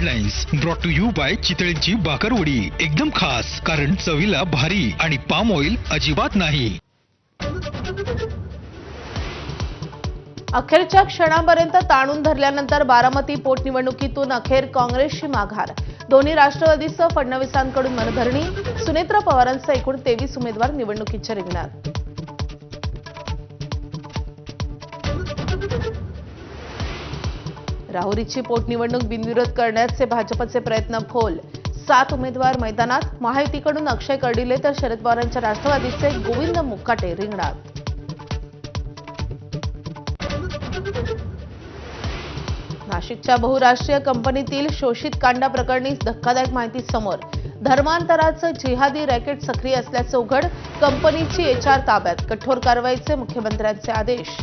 Headlines brought to you by चितळेंची बाकरवडी. एकदम खास, कारण चवीला भारी आणि पाम ऑइल अजिबात नाही. अखेरच्या क्षणापर्यंत ताणून धरल्यानंतर बारामती पोटनिवडणुकीतून अखेर काँग्रेसची माघार. दोन्ही राष्ट्रवादीसह फडणवीसांकडून मनधरणी. सुनेत्रा पवारांसह एकूण 23 उमेदवार निवडणुकीच्या रिंगणात. राहुरीची पोटनिवडणूक बिनविरोध करण्याचे भाजपचे प्रयत्न फोल. 7 उमेदवार मैदानात. महायुतीकडून अक्षय कर्डिले तर शरद पवारांच्या राष्ट्रवादीचे गोविंद मुक्काटे रिंगणात. नाशिकच्या बहुराष्ट्रीय कंपनीतील शोषित कांडा प्रकरणी धक्कादायक माहिती समोर. धर्मांतराचं जिहादी रॅकेट सक्रिय असल्याचं उघड. कंपनीची HR ताब्यात. कठोर कारवाईचे मुख्यमंत्र्यांचे आदेश.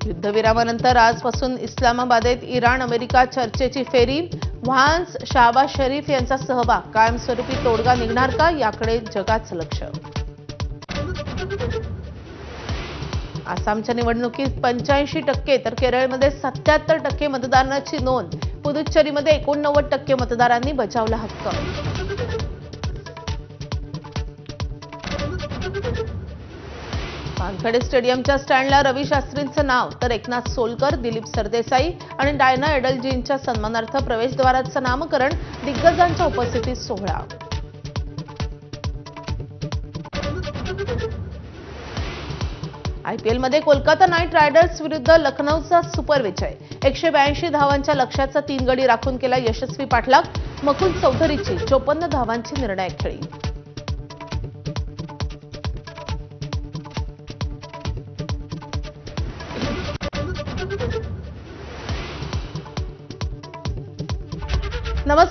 युद्धविरामानंतर आजपासून इस्लामाबादेत इराण अमेरिका चर्चेची फेरी. व्हान्स, शाहबाज शरीफ यांचा सहभाग. कायमस्वरूपी तोडगा निघणार का, याकडे जगाचं लक्ष. आसामच्या निवडणुकीत 85% तर केरळमध्ये 77% मतदानाची नोंद. पुदुच्चेरीमध्ये 89% मतदारांनी बजावला हक्क. वानखेडे स्टेडियमच्या स्टँडला रवी शास्त्रींचं नाव, तर एकनाथ सोलकर, दिलीप सरदेसाई आणि डायना एडलजींच्या सन्मानार्थ प्रवेशद्वाराचं नामकरण. दिग्गजांच्या उपस्थितीत सोहळा. IPLमध्ये कोलकाता नाईट रायडर्स विरुद्ध लखनौचा सुपर विजय. 182 धावांच्या लक्ष्याचा 3 गडी राखून केला यशस्वी पाठलाग. मुकुल चौधरीची 54 धावांची निर्णायक खेळी.